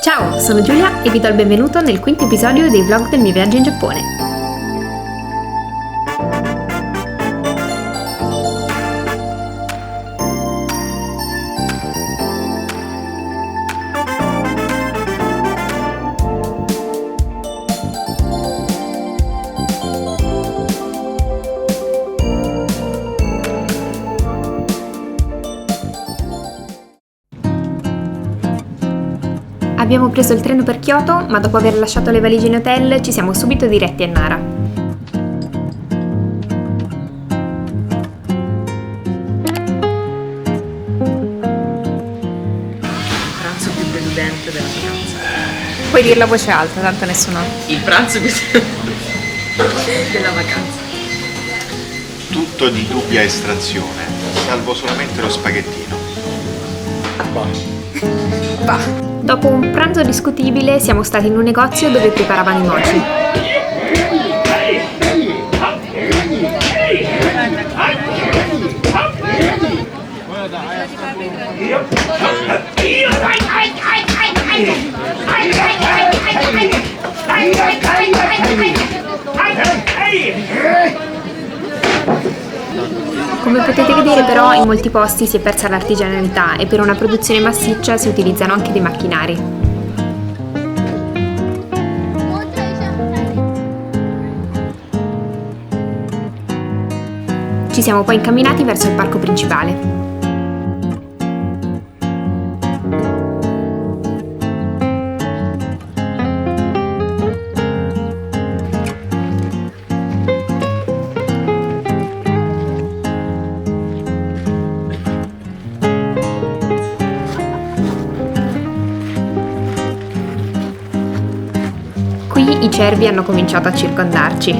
Ciao, sono Giulia e vi do il benvenuto nel quinto episodio dei vlog del mio viaggio in Giappone. Abbiamo preso il treno per Kyoto, ma dopo aver lasciato le valigie in hotel ci siamo subito diretti a Nara. Pranzo più deludente della vacanza. Puoi dirlo a voce alta, tanto nessuno. Il pranzo più della vacanza. Tutto di dubbia estrazione, salvo solamente lo spaghettino. Dopo un pranzo discutibile siamo stati in un negozio dove preparavano i mochi. Come potete vedere però in molti posti si è persa l'artigianalità e per una produzione massiccia si utilizzano anche dei macchinari. Ci siamo poi incamminati verso il parco principale. Qui i cervi hanno cominciato a circondarci.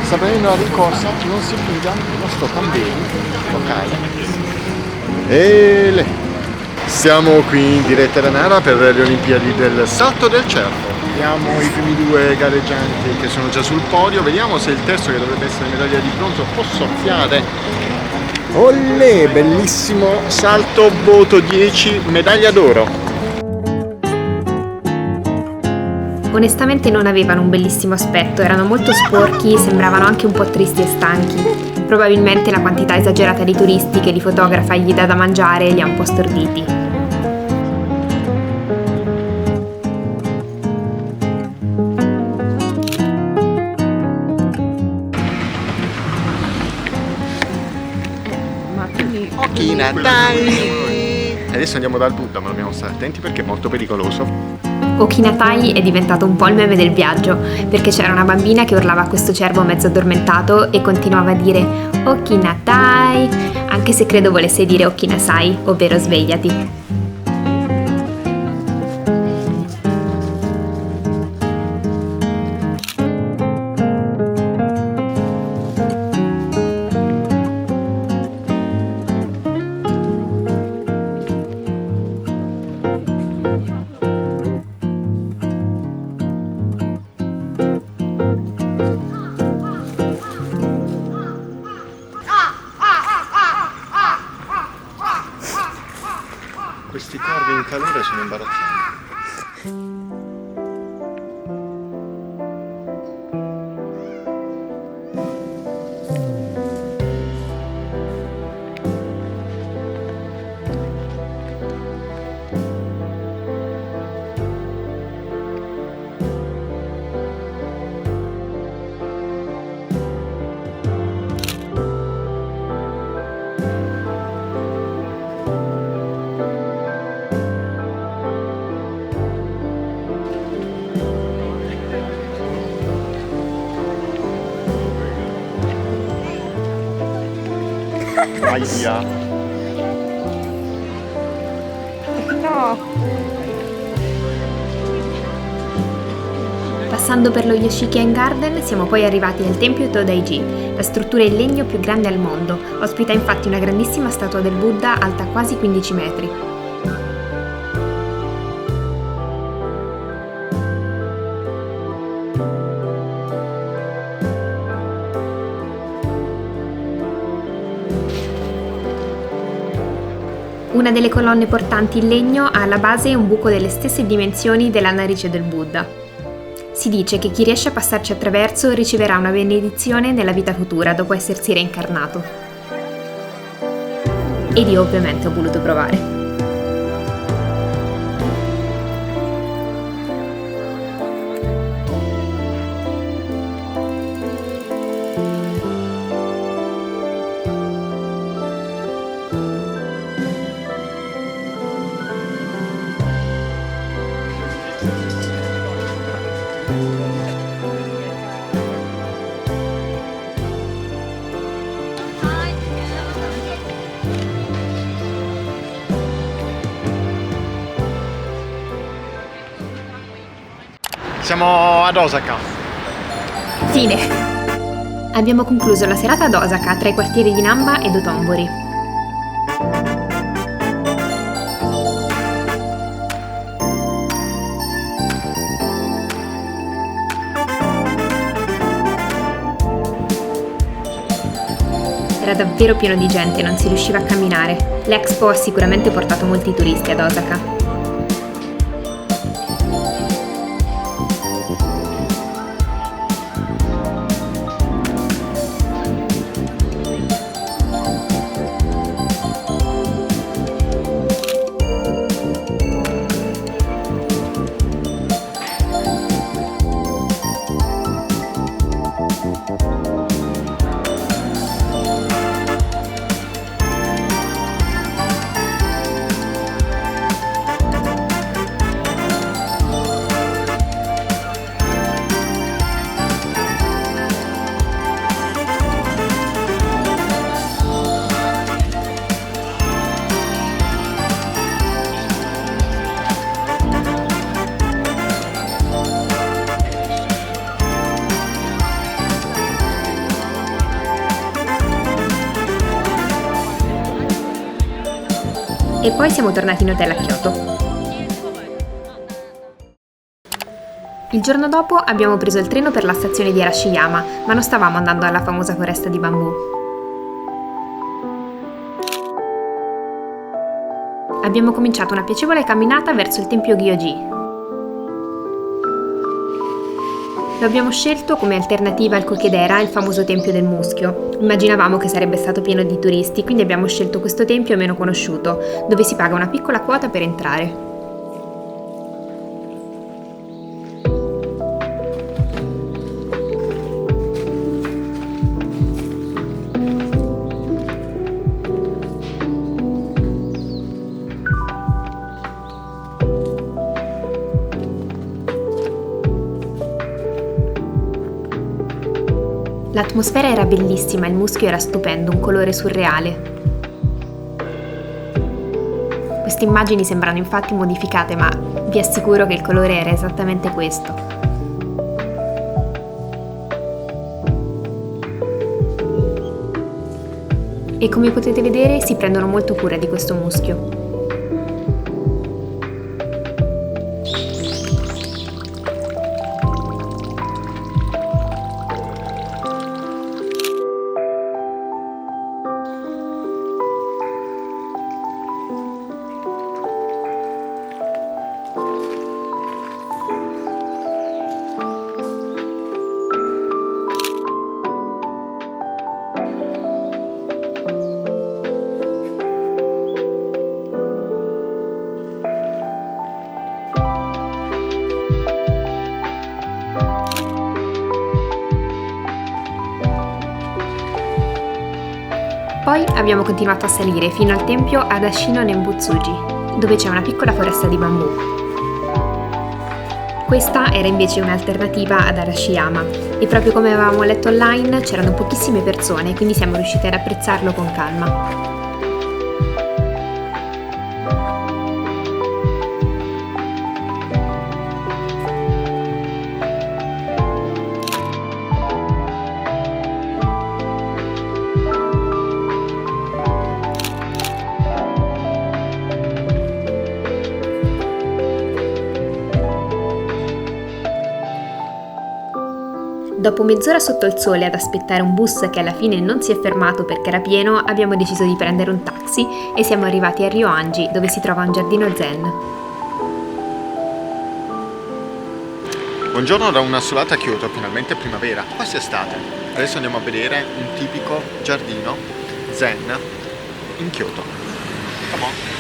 Sta prendendo la rincorsa, non si fida, non sto tan bene, ok. Siamo qui in diretta da Nara per le Olimpiadi del salto del cervo. Vediamo i primi due gareggianti che sono già sul podio, vediamo se il terzo, che dovrebbe essere medaglia di bronzo, può soffiare. Olè, bellissimo salto, voto 10, medaglia d'oro. Onestamente non avevano un bellissimo aspetto, erano molto sporchi e sembravano anche un po' tristi e stanchi. Probabilmente la quantità esagerata di turisti che li fotografa e gli dà da mangiare li ha un po' storditi. Okina, dai! Adesso andiamo dal Buddha, ma dobbiamo stare attenti perché è molto pericoloso. Okinatai è diventato un po' il meme del viaggio, perché c'era una bambina che urlava a questo cervo mezzo addormentato e continuava a dire Okinatai, anche se credo volesse dire Okinasai, ovvero svegliati. Questi corvi in calore sono imbarazzanti. Aia. No! Passando per lo Yoshikien Garden siamo poi arrivati al tempio Todaiji, la struttura in legno più grande al mondo. Ospita infatti una grandissima statua del Buddha alta quasi 15 metri. Una delle colonne portanti in legno ha alla base un buco delle stesse dimensioni della narice del Buddha. Si dice che chi riesce a passarci attraverso riceverà una benedizione nella vita futura dopo essersi reincarnato. Ed io ovviamente ho voluto provare. Siamo ad Osaka. Fine! Abbiamo concluso la serata ad Osaka tra i quartieri di Namba e Dotonbori. Era davvero pieno di gente, non si riusciva a camminare. L'Expo ha sicuramente portato molti turisti ad Osaka. E poi siamo tornati in hotel a Kyoto. Il giorno dopo abbiamo preso il treno per la stazione di Arashiyama, ma non stavamo andando alla famosa foresta di bambù. Abbiamo cominciato una piacevole camminata verso il tempio Gyoji. Lo abbiamo scelto come alternativa al Kokedera, il famoso tempio del muschio. Immaginavamo che sarebbe stato pieno di turisti, quindi abbiamo scelto questo tempio meno conosciuto, dove si paga una piccola quota per entrare. L'atmosfera era bellissima, il muschio era stupendo, un colore surreale. Queste immagini sembrano infatti modificate, ma vi assicuro che il colore era esattamente questo. E come potete vedere si prendono molto cura di questo muschio. Poi abbiamo continuato a salire fino al tempio Adashino Nembutsuji, dove c'è una piccola foresta di bambù. Questa era invece un'alternativa ad Arashiyama e proprio come avevamo letto online c'erano pochissime persone, quindi siamo riusciti ad apprezzarlo con calma. Dopo mezz'ora sotto il sole ad aspettare un bus che alla fine non si è fermato perché era pieno, abbiamo deciso di prendere un taxi e siamo arrivati a Ryoanji, dove si trova un giardino zen. Buongiorno da una assolata Kyoto, finalmente è primavera, quasi estate. Adesso andiamo a vedere un tipico giardino zen in Kyoto. Come on.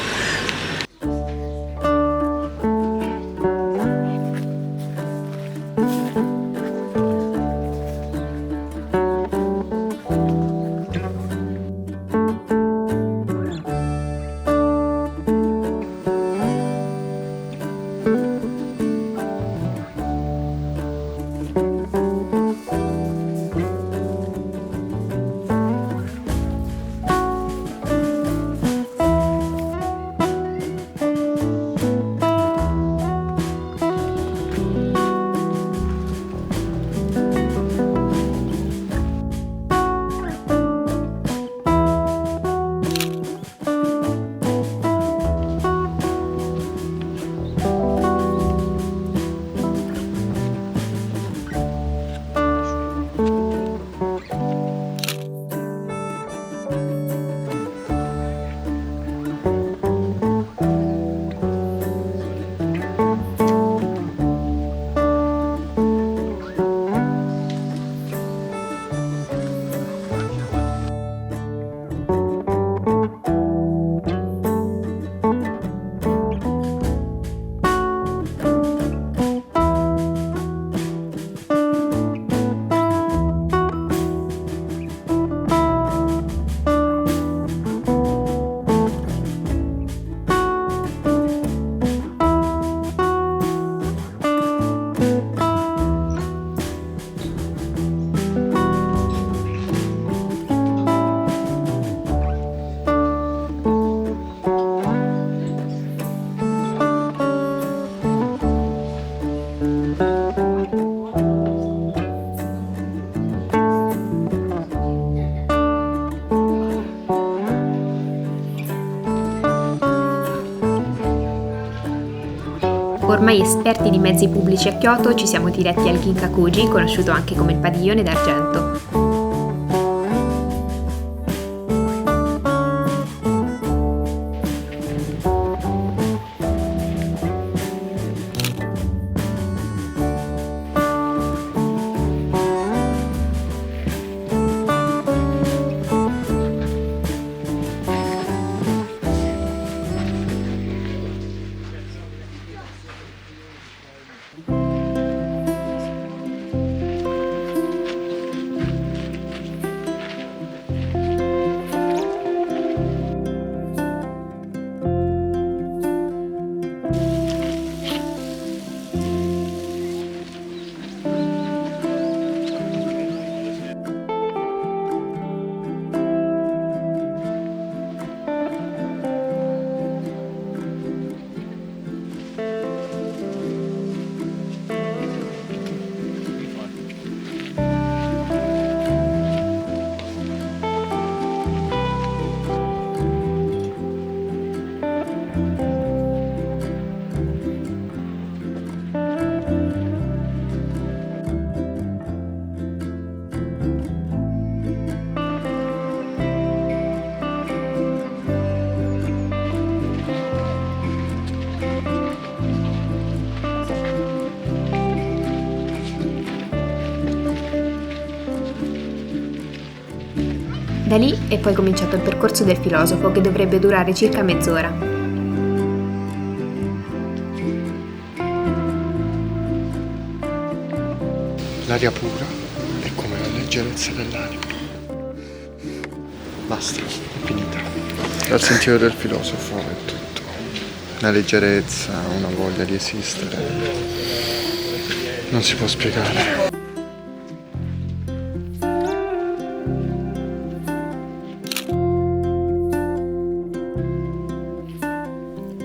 Ormai esperti di mezzi pubblici a Kyoto, ci siamo diretti al Ginkakuji, conosciuto anche come il padiglione d'argento. Da lì è poi cominciato il percorso del filosofo, che dovrebbe durare circa mezz'ora. L'aria pura è come la leggerezza dell'anima. Basta, è finita. Dal sentiero del filosofo è tutto. Una leggerezza, una voglia di esistere. Non si può spiegare.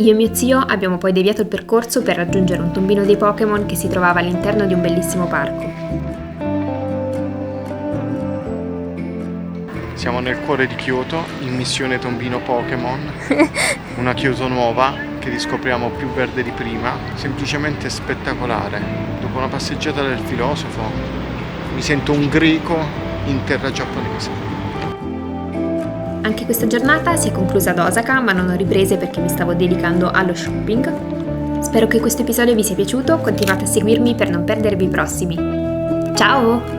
Io e mio zio abbiamo poi deviato il percorso per raggiungere un tombino dei Pokémon che si trovava all'interno di un bellissimo parco. Siamo nel cuore di Kyoto, in missione tombino Pokémon, una Kyoto nuova che riscopriamo più verde di prima, semplicemente spettacolare. Dopo una passeggiata del filosofo mi sento un greco in terra giapponese. Anche questa giornata si è conclusa ad Osaka, ma non ho riprese perché mi stavo dedicando allo shopping. Spero che questo episodio vi sia piaciuto, continuate a seguirmi per non perdervi i prossimi. Ciao!